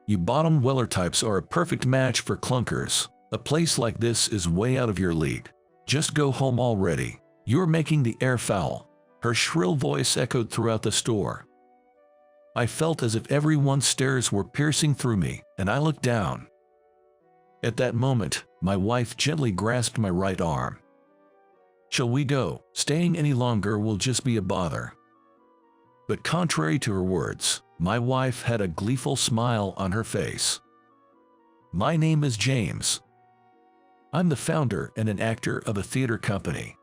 You bottom dweller types are a perfect match for clunkers. A place like this is way out of your league. Just go home already. You're making the air foul." Her shrill voice echoed throughout the store. I felt as if everyone's stares were piercing through me, and I looked down. At that moment, my wife gently grasped my right arm. "Shall we go? Staying any longer will just be a bother." But contrary to her words, my wife had a gleeful smile on her face. "My name is James. I'm the founder and an actor of a theater company.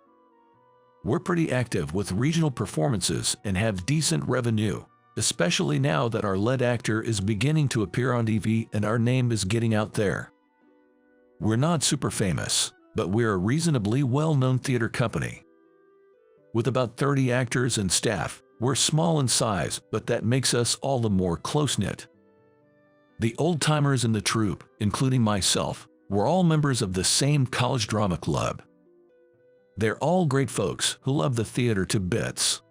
We're pretty active with regional performances and have decent revenue, especially now that our lead actor is beginning to appear on TV and our name is getting out there. We're not super famous, but we're a reasonably well-known theater company. With about 30 actors and staff, we're small in size, but that makes us all the more close-knit. The old-timers in the troupe, including myself, were all members of the same college drama club. They're all great folks who love the theater to bits.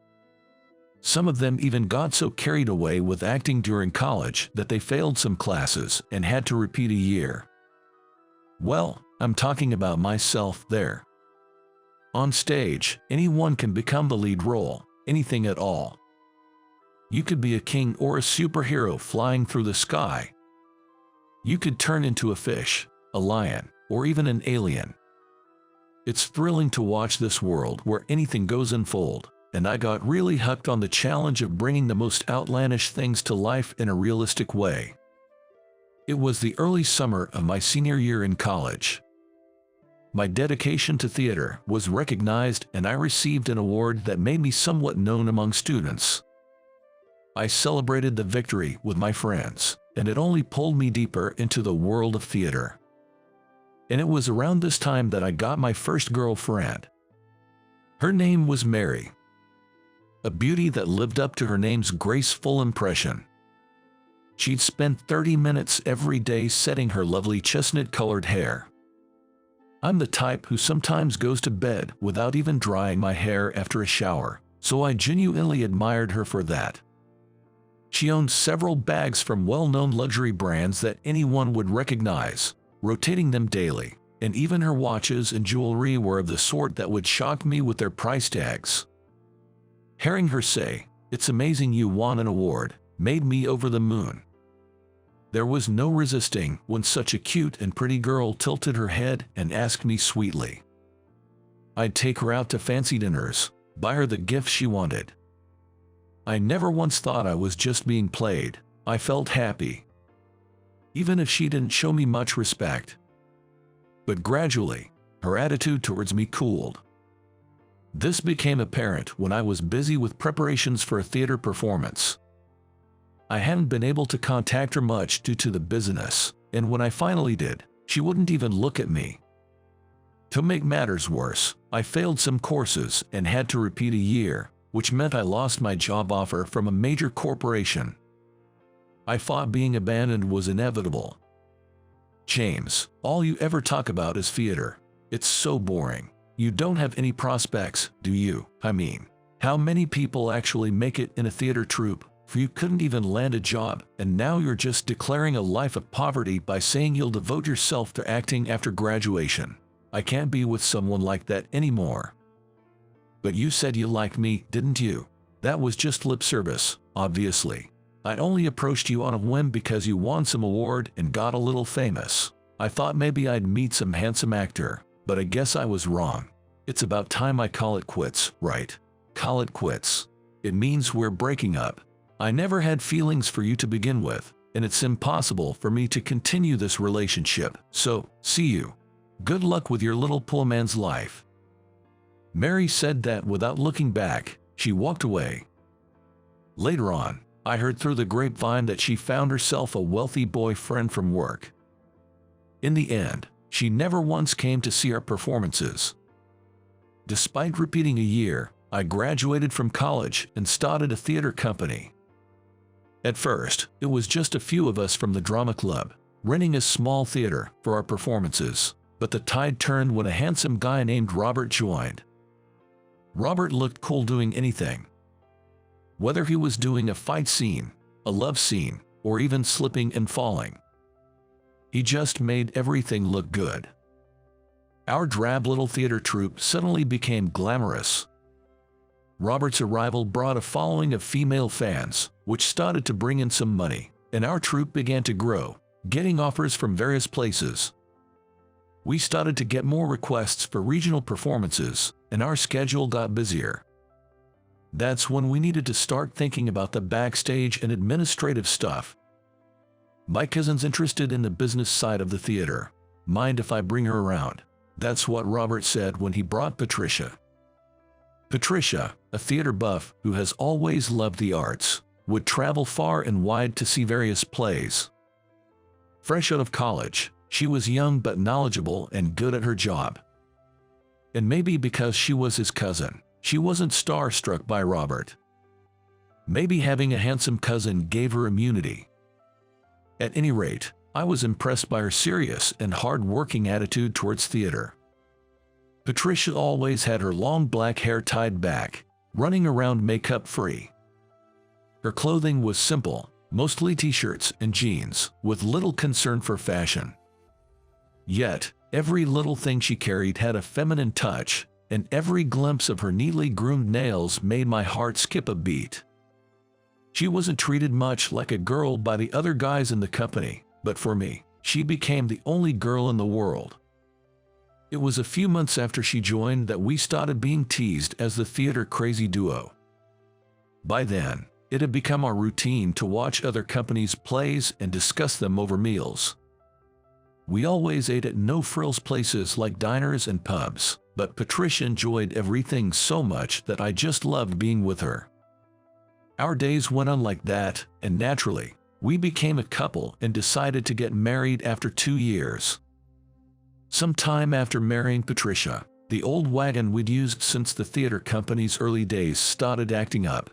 Some of them even got so carried away with acting during college that they failed some classes and had to repeat a year. Well, I'm talking about myself there. On stage, anyone can become the lead role, anything at all. You could be a king or a superhero flying through the sky. You could turn into a fish, a lion, or even an alien. It's thrilling to watch this world where anything goes unfold, and I got really hooked on the challenge of bringing the most outlandish things to life in a realistic way. It was the early summer of my senior year in college. My dedication to theater was recognized and I received an award that made me somewhat known among students. I celebrated the victory with my friends, and it only pulled me deeper into the world of theater. And it was around this time that I got my first girlfriend. Her name was Mary. A beauty that lived up to her name's graceful impression. She'd spend 30 minutes every day setting her lovely chestnut-colored hair. I'm the type who sometimes goes to bed without even drying my hair after a shower, so I genuinely admired her for that. She owned several bags from well-known luxury brands that anyone would recognize, rotating them daily, and even her watches and jewelry were of the sort that would shock me with their price tags. Hearing her say, "It's amazing you won an award," made me over the moon. There was no resisting when such a cute and pretty girl tilted her head and asked me sweetly. I'd take her out to fancy dinners, buy her the gifts she wanted. I never once thought I was just being played. I felt happy, even if she didn't show me much respect. But gradually, her attitude towards me cooled. This became apparent when I was busy with preparations for a theater performance. I hadn't been able to contact her much due to the busyness, and when I finally did, she wouldn't even look at me. To make matters worse, I failed some courses and had to repeat a year, which meant I lost my job offer from a major corporation. I thought being abandoned was inevitable. "James, all you ever talk about is theater. It's so boring. You don't have any prospects, do you? I mean, how many people actually make it in a theater troupe? For you couldn't even land a job, and now you're just declaring a life of poverty by saying you'll devote yourself to acting after graduation. I can't be with someone like that anymore." "But you said you liked me, didn't you?" "That was just lip service, obviously. I only approached you on a whim because you won some award and got a little famous. I thought maybe I'd meet some handsome actor, but I guess I was wrong. It's about time I call it quits, right? Call it quits. It means we're breaking up. I never had feelings for you to begin with, and it's impossible for me to continue this relationship, so, see you. Good luck with your little poor man's life." Mary said that without looking back. She walked away. Later on, I heard through the grapevine that she found herself a wealthy boyfriend from work. In the end, she never once came to see our performances. Despite repeating a year, I graduated from college and started a theater company. At first, it was just a few of us from the drama club, renting a small theater for our performances, but the tide turned when a handsome guy named Robert joined. Robert looked cool doing anything. Whether he was doing a fight scene, a love scene, or even slipping and falling. He just made everything look good. Our drab little theater troupe suddenly became glamorous. Robert's arrival brought a following of female fans, which started to bring in some money, and our troupe began to grow, getting offers from various places. We started to get more requests for regional performances, and our schedule got busier. That's when we needed to start thinking about the backstage and administrative stuff. My cousin's interested in the business side of the theater. Mind if I bring her around? That's what Robert said when he brought Patricia. Patricia, a theater buff who has always loved the arts, would travel far and wide to see various plays. Fresh out of college, she was young but knowledgeable and good at her job. And maybe because she was his cousin, she wasn't starstruck by Robert. Maybe having a handsome cousin gave her immunity. At any rate, I was impressed by her serious and hard-working attitude towards theater. Patricia always had her long black hair tied back, running around makeup-free. Her clothing was simple, mostly t-shirts and jeans, with little concern for fashion. Yet, every little thing she carried had a feminine touch, and every glimpse of her neatly groomed nails made my heart skip a beat. She wasn't treated much like a girl by the other guys in the company, but for me, she became the only girl in the world. It was a few months after she joined that we started being teased as the theater crazy duo. By then, it had become our routine to watch other companies' plays and discuss them over meals. We always ate at no-frills places like diners and pubs, but Patricia enjoyed everything so much that I just loved being with her. Our days went on like that, and naturally, we became a couple and decided to get married after 2 years. Some time after marrying Patricia, the old wagon we'd used since the theater company's early days started acting up.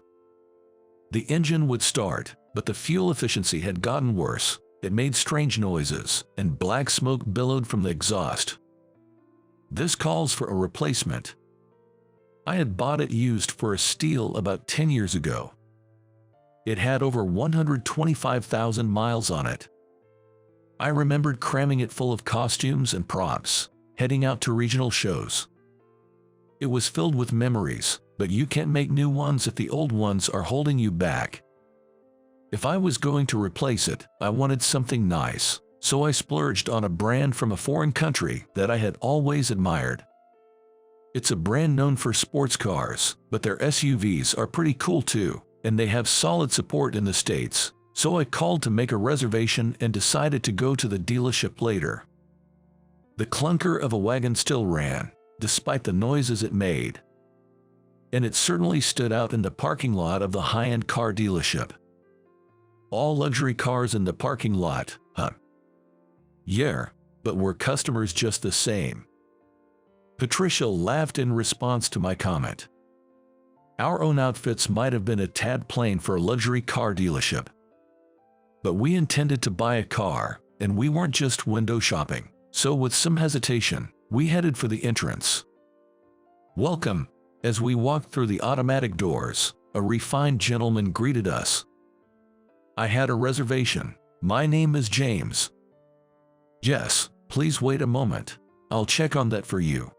The engine would start, but the fuel efficiency had gotten worse. It made strange noises, and black smoke billowed from the exhaust. This calls for a replacement. I had bought it used for a steal about 10 years ago. It had over 125,000 miles on it. I remembered cramming it full of costumes and props, heading out to regional shows. It was filled with memories, but you can't make new ones if the old ones are holding you back. If I was going to replace it, I wanted something nice, so I splurged on a brand from a foreign country that I had always admired. It's a brand known for sports cars, but their SUVs are pretty cool too, and they have solid support in the States, so I called to make a reservation and decided to go to the dealership later. The clunker of a wagon still ran, despite the noises it made. And it certainly stood out in the parking lot of the high-end car dealership. All luxury cars in the parking lot, huh? Yeah, but were customers just the same? Patricia laughed in response to my comment. Our own outfits might have been a tad plain for a luxury car dealership. But we intended to buy a car, and we weren't just window shopping, so with some hesitation, we headed for the entrance. Welcome. As we walked through the automatic doors, a refined gentleman greeted us. I had a reservation. My name is James. Yes, please wait a moment. I'll check on that for you.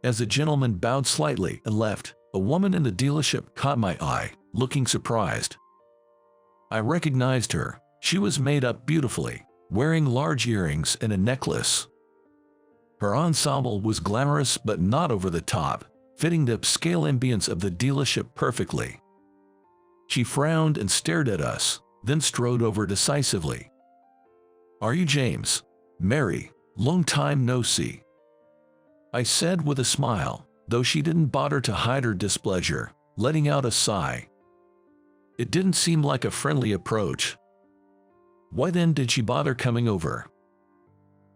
As the gentleman bowed slightly and left, a woman in the dealership caught my eye, looking surprised. I recognized her. She was made up beautifully, wearing large earrings and a necklace. Her ensemble was glamorous but not over the top, fitting the upscale ambience of the dealership perfectly. She frowned and stared at us, then strode over decisively. Are you James? Mary, long time no see. I said with a smile, though she didn't bother to hide her displeasure, letting out a sigh. It didn't seem like a friendly approach. Why then did she bother coming over?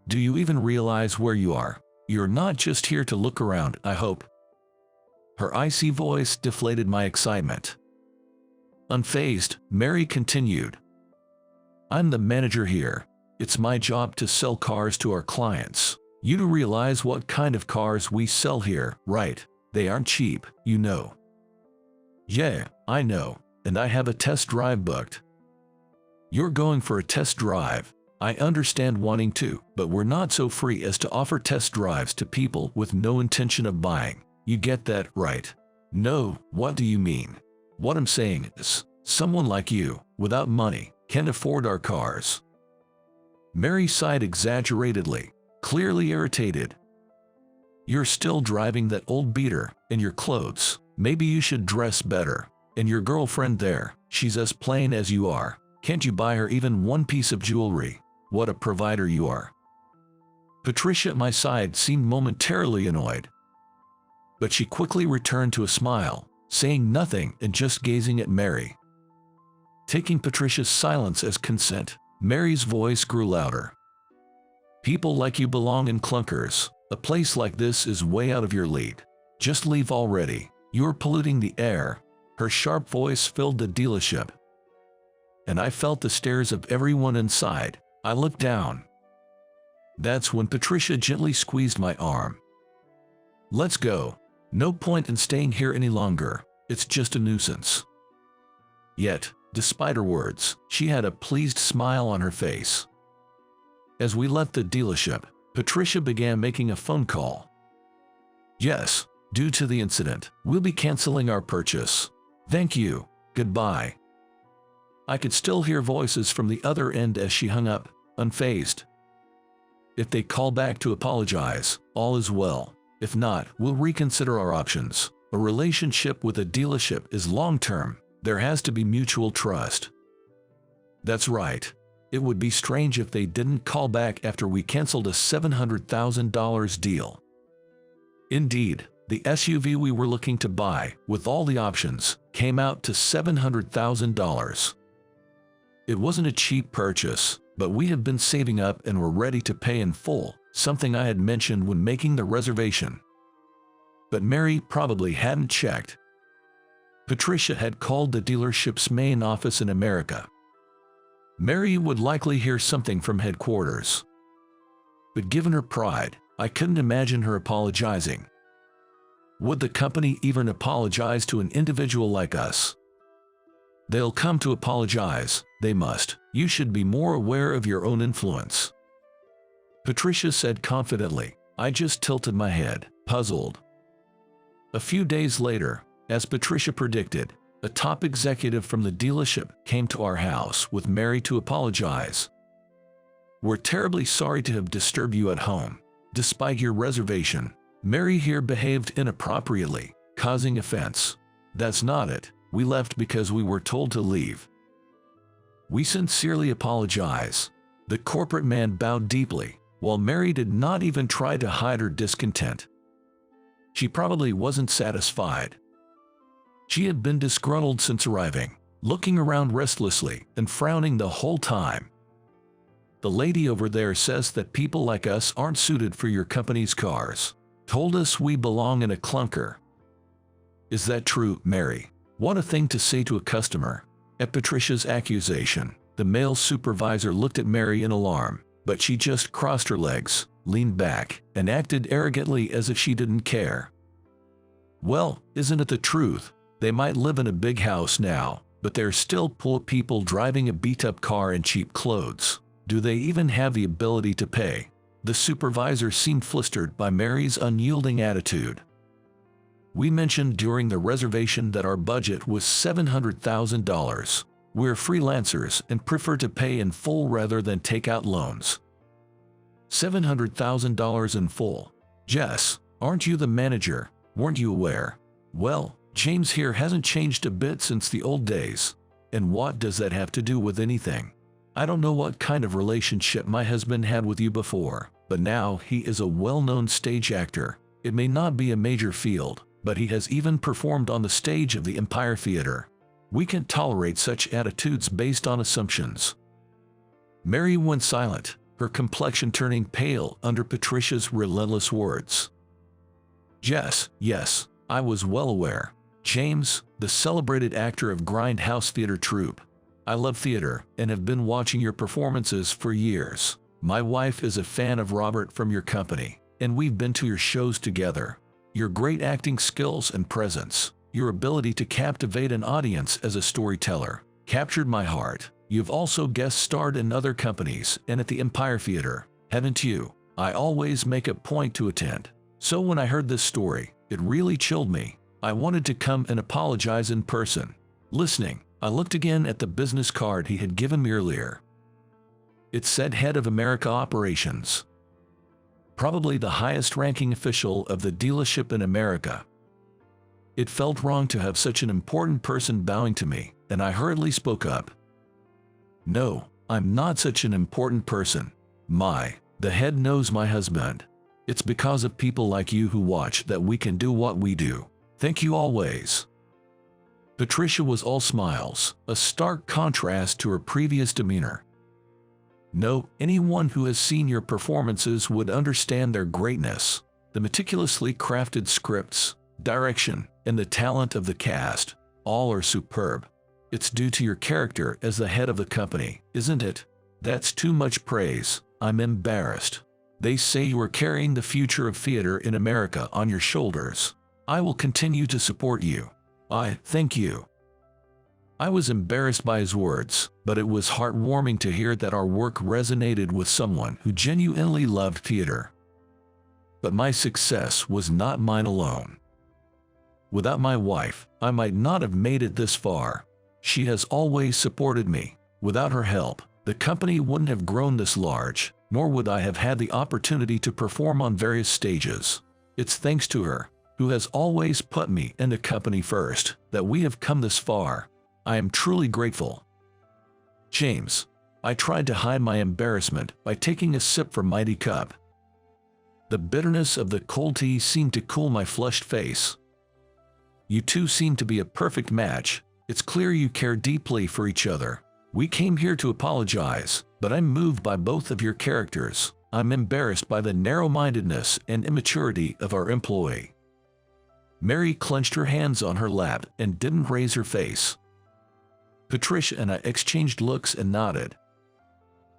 Do you even realize where you are? You're not just here to look around, I hope. Her icy voice deflated my excitement. Unfazed, Mary continued. I'm the manager here. It's my job to sell cars to our clients. You do realize what kind of cars we sell here, right? They aren't cheap, you know. Yeah, I know, and I have a test drive booked. You're going for a test drive. I understand wanting to, but we're not so free as to offer test drives to people with no intention of buying. You get that, right? No, what do you mean? What I'm saying is, someone like you, without money, can afford our cars. Mary sighed exaggeratedly, clearly irritated. You're still driving that old beater, in your clothes. Maybe you should dress better. And your girlfriend there, she's as plain as you are. Can't you buy her even one piece of jewelry? What a provider you are. Patricia at my side seemed momentarily annoyed. But she quickly returned to a smile, saying nothing and just gazing at Mary. Taking Patricia's silence as consent, Mary's voice grew louder. People like you belong in clunkers. A place like this is way out of your league. Just leave already. You're polluting the air. Her sharp voice filled the dealership. And I felt the stares of everyone inside. I looked down. That's when Patricia gently squeezed my arm. Let's go. No point in staying here any longer. It's just a nuisance. Yet, despite her words, she had a pleased smile on her face. As we left the dealership, Patricia began making a phone call. Yes, due to the incident, we'll be canceling our purchase. Thank you. Goodbye. I could still hear voices from the other end as she hung up, unfazed. If they call back to apologize, all is well. If not, we'll reconsider our options. A relationship with a dealership is long-term. There has to be mutual trust. That's right. It would be strange if they didn't call back after we canceled a $700,000 deal. Indeed, the SUV we were looking to buy, with all the options, came out to $700,000. It wasn't a cheap purchase, but we had been saving up and were ready to pay in full, something I had mentioned when making the reservation. But Mary probably hadn't checked. Patricia had called the dealership's main office in America. Mary would likely hear something from headquarters. But given her pride, I couldn't imagine her apologizing. Would the company even apologize to an individual like us? They'll come to apologize, they must. You should be more aware of your own influence. Patricia said confidently. I just tilted my head, puzzled. A few days later, as Patricia predicted, a top executive from the dealership came to our house with Mary to apologize. We're terribly sorry to have disturbed you at home. Despite your reservation, Mary here behaved inappropriately, causing offense. That's not it. We left because we were told to leave. We sincerely apologize. The corporate man bowed deeply, while Mary did not even try to hide her discontent. She probably wasn't satisfied. She had been disgruntled since arriving, looking around restlessly and frowning the whole time. The lady over there says that people like us aren't suited for your company's cars. Told us we belong in a clunker. Is that true, Mary? What a thing to say to a customer. At Patricia's accusation, the male supervisor looked at Mary in alarm, but she just crossed her legs, leaned back, and acted arrogantly as if she didn't care. Well, isn't it the truth? They might live in a big house now, but they're still poor people driving a beat-up car in cheap clothes. Do they even have the ability to pay? The supervisor seemed flustered by Mary's unyielding attitude. We mentioned during the reservation that our budget was $700,000. We're freelancers and prefer to pay in full rather than take out loans. $700,000 in full. Jess, aren't you the manager? Weren't you aware? Well, James here hasn't changed a bit since the old days. And what does that have to do with anything? I don't know what kind of relationship my husband had with you before, but now he is a well-known stage actor. It may not be a major field, but he has even performed on the stage of the Empire Theater. We can't tolerate such attitudes based on assumptions. Mary went silent, her complexion turning pale under Patricia's relentless words. Jess, yes, I was well aware. James, the celebrated actor of Grindhouse Theater Troupe. I love theater and have been watching your performances for years. My wife is a fan of Robert from your company, and we've been to your shows together. Your great acting skills and presence, your ability to captivate an audience as a storyteller, captured my heart. You've also guest starred in other companies and at the Empire Theater, haven't you? I always make a point to attend. So when I heard this story, it really chilled me. I wanted to come and apologize in person. Listening, I looked again at the business card he had given me earlier. It said Head of America Operations. Probably the highest-ranking official of the dealership in America. It felt wrong to have such an important person bowing to me, and I hurriedly spoke up. No, I'm not such an important person. The head knows my husband. It's because of people like you who watch that we can do what we do. Thank you always. Patricia was all smiles, a stark contrast to her previous demeanor. No, anyone who has seen your performances would understand their greatness. The meticulously crafted scripts, direction, and the talent of the cast, all are superb. It's due to your character as the head of the company, isn't it? That's too much praise. I'm embarrassed. They say you are carrying the future of theater in America on your shoulders. I will continue to support you. Thank you. I was embarrassed by his words, but it was heartwarming to hear that our work resonated with someone who genuinely loved theater. But my success was not mine alone. Without my wife, I might not have made it this far. She has always supported me. Without her help, the company wouldn't have grown this large, nor would I have had the opportunity to perform on various stages. It's thanks to her, who has always put me and the company first, that we have come this far. I am truly grateful. James. I tried to hide my embarrassment by taking a sip from my cup. The bitterness of the cold tea seemed to cool my flushed face. You two seem to be a perfect match. It's clear you care deeply for each other. We came here to apologize, but I'm moved by both of your characters. I'm embarrassed by the narrow-mindedness and immaturity of our employee. Mary clenched her hands on her lap and didn't raise her face. Patricia and I exchanged looks and nodded.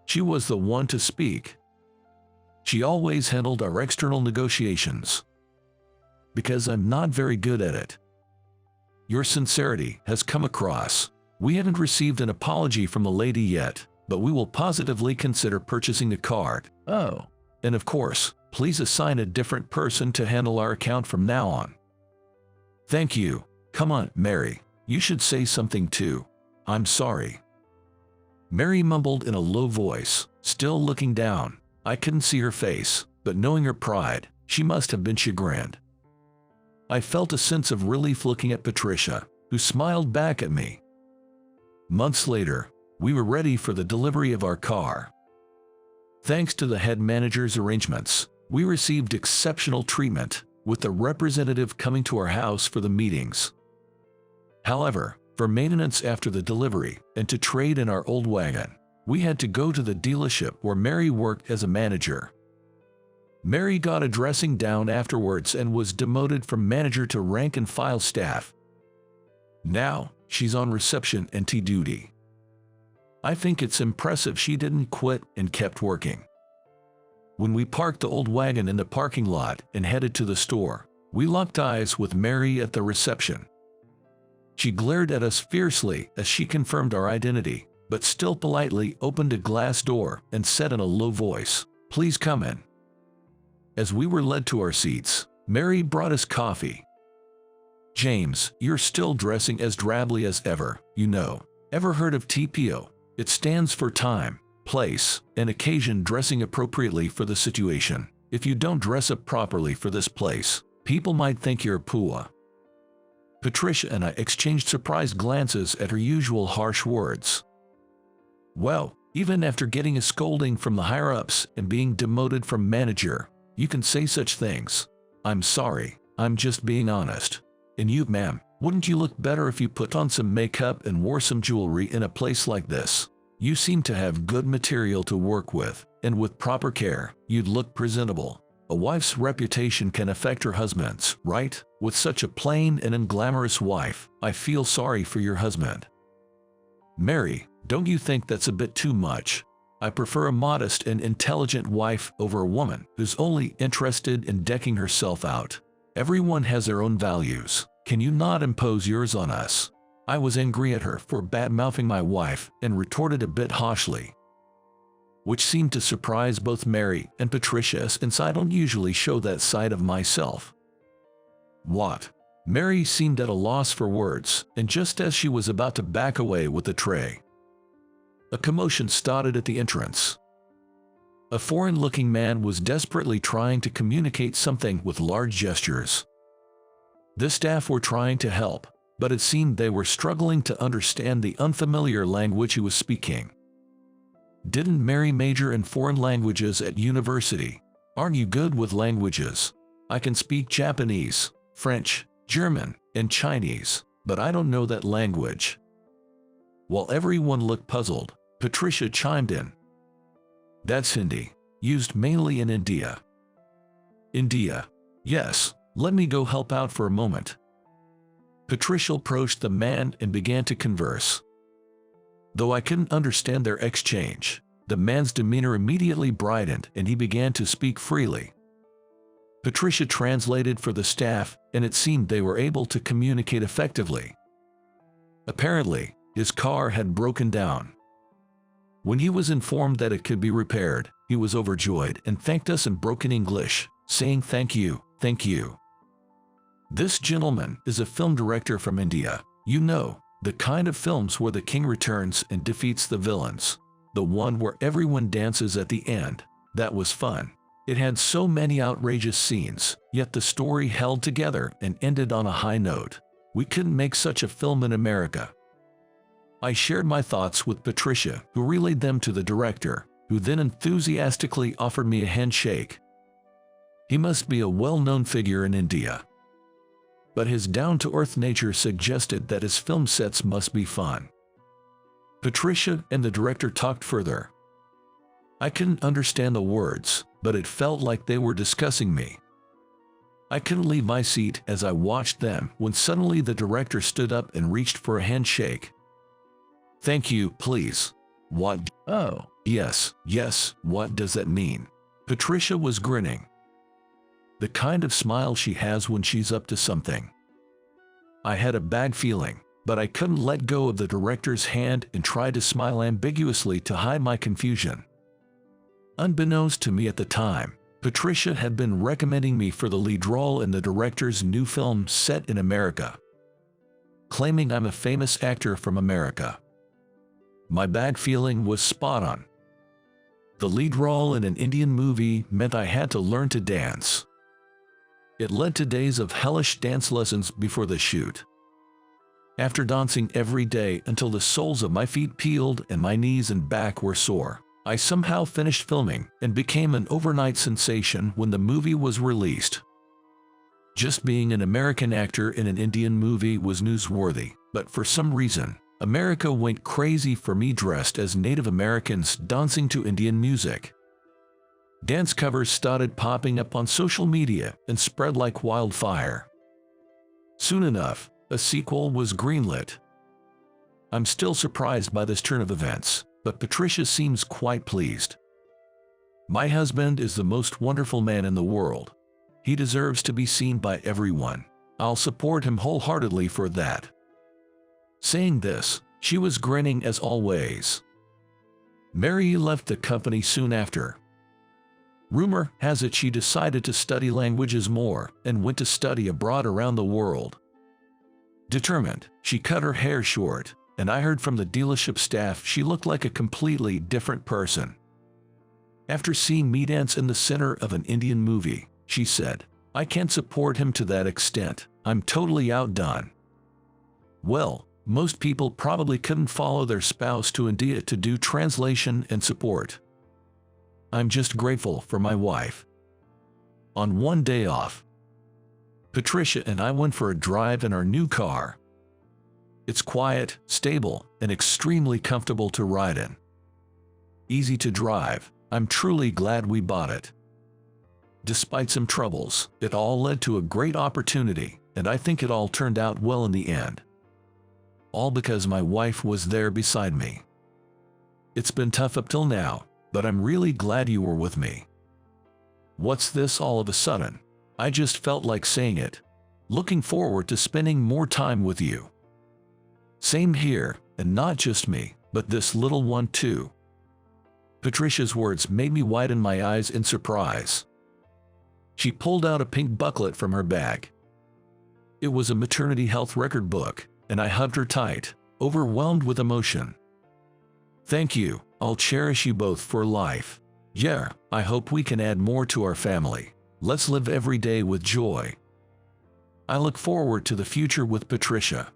She was the one to speak. She always handled our external negotiations. Because I'm not very good at it. Your sincerity has come across. We haven't received an apology from the lady yet, but we will positively consider purchasing the card. Oh. And of course, please assign a different person to handle our account from now on. Thank you. Come on, Mary. You should say something too. I'm sorry. Mary mumbled in a low voice, still looking down. I couldn't see her face, but knowing her pride, she must have been chagrined. I felt a sense of relief looking at Patricia, who smiled back at me. Months later, we were ready for the delivery of our car. Thanks to the head manager's arrangements, we received exceptional treatment, with the representative coming to our house for the meetings. However, for maintenance after the delivery and to trade in our old wagon, we had to go to the dealership where Mary worked as a manager. Mary got a dressing down afterwards and was demoted from manager to rank-and-file staff. Now, she's on reception and tea duty. I think it's impressive she didn't quit and kept working. When we parked the old wagon in the parking lot and headed to the store, we locked eyes with Mary at the reception. She glared at us fiercely as she confirmed our identity, but still politely opened a glass door and said in a low voice, "Please come in." As we were led to our seats, Mary brought us coffee. "James, you're still dressing as drably as ever, you know. Ever heard of TPO? It stands for time, place, and occasion, dressing appropriately for the situation. If you don't dress up properly for this place, people might think you're a pua." Patricia and I exchanged surprised glances at her usual harsh words. Well, even after getting a scolding from the higher-ups and being demoted from manager, you can say such things. I'm sorry, I'm just being honest. And you, ma'am, wouldn't you look better if you put on some makeup and wore some jewelry in a place like this? You seem to have good material to work with, and with proper care, you'd look presentable. A wife's reputation can affect her husband's, right? With such a plain and unglamorous wife, I feel sorry for your husband. Mary, don't you think that's a bit too much? I prefer a modest and intelligent wife over a woman who's only interested in decking herself out. Everyone has their own values. Can you not impose yours on us? I was angry at her for bad-mouthing my wife and retorted a bit harshly, which seemed to surprise both Mary and Patricia, since I don't usually show that side of myself. What? Mary seemed at a loss for words, and just as she was about to back away with the tray, a commotion started at the entrance. A foreign-looking man was desperately trying to communicate something with large gestures. The staff were trying to help, but it seemed they were struggling to understand the unfamiliar language he was speaking. Didn't Mary major in foreign languages at university? Aren't you good with languages? I can speak Japanese, French, German, and Chinese, but I don't know that language. While everyone looked puzzled, Patricia chimed in. That's Hindi, used mainly in India. India? Yes, let me go help out for a moment. Patricia approached the man and began to converse. Though I couldn't understand their exchange, the man's demeanor immediately brightened and he began to speak freely. Patricia translated for the staff, and it seemed they were able to communicate effectively. Apparently, his car had broken down. When he was informed that it could be repaired, he was overjoyed and thanked us in broken English, saying thank you, thank you. This gentleman is a film director from India, you know, the kind of films where the king returns and defeats the villains. The one where everyone dances at the end. That was fun. It had so many outrageous scenes, yet the story held together and ended on a high note. We couldn't make such a film in America. I shared my thoughts with Patricia, who relayed them to the director, who then enthusiastically offered me a handshake. He must be a well-known figure in India. But his down-to-earth nature suggested that his film sets must be fun. Patricia and the director talked further. I couldn't understand the words, but it felt like they were discussing me. I couldn't leave my seat as I watched them when suddenly the director stood up and reached for a handshake. Thank you, please. What? Oh, yes, what does that mean? Patricia was grinning. The kind of smile she has when she's up to something. I had a bad feeling, but I couldn't let go of the director's hand and tried to smile ambiguously to hide my confusion. Unbeknownst to me at the time, Patricia had been recommending me for the lead role in the director's new film set in America, claiming I'm a famous actor from America. My bad feeling was spot on. The lead role in an Indian movie meant I had to learn to dance. It led to days of hellish dance lessons before the shoot. After dancing every day until the soles of my feet peeled and my knees and back were sore, I somehow finished filming and became an overnight sensation when the movie was released. Just being an American actor in an Indian movie was newsworthy, but for some reason, America went crazy for me dressed as Native Americans dancing to Indian music. Dance covers started popping up on social media and spread like wildfire. Soon enough, a sequel was greenlit. I'm still surprised by this turn of events, but Patricia seems quite pleased. My husband is the most wonderful man in the world. He deserves to be seen by everyone. I'll support him wholeheartedly for that. Saying this, she was grinning as always. Mary left the company soon after. Rumor has it she decided to study languages more and went to study abroad around the world. Determined, she cut her hair short, and I heard from the dealership staff she looked like a completely different person. After seeing me dance in the center of an Indian movie, she said, I can't support him to that extent, I'm totally outdone. Well, most people probably couldn't follow their spouse to India to do translation and support. I'm just grateful for my wife. On one day off, Patricia and I went for a drive in our new car. It's quiet, stable, and extremely comfortable to ride in. Easy to drive, I'm truly glad we bought it. Despite some troubles, it all led to a great opportunity, and I think it all turned out well in the end. All because my wife was there beside me. It's been tough up till now, but I'm really glad you were with me. What's this all of a sudden? I just felt like saying it. Looking forward to spending more time with you. Same here, and not just me, but this little one too. Patricia's words made me widen my eyes in surprise. She pulled out a pink booklet from her bag. It was a maternity health record book, and I hugged her tight, overwhelmed with emotion. Thank you, I'll cherish you both for life. Yeah, I hope we can add more to our family. Let's live every day with joy. I look forward to the future with Patricia.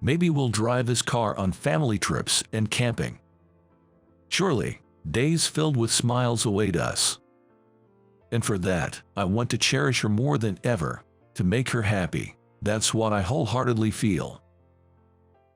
Maybe we'll drive this car on family trips and camping. Surely, days filled with smiles await us. And for that, I want to cherish her more than ever, to make her happy. That's what I wholeheartedly feel.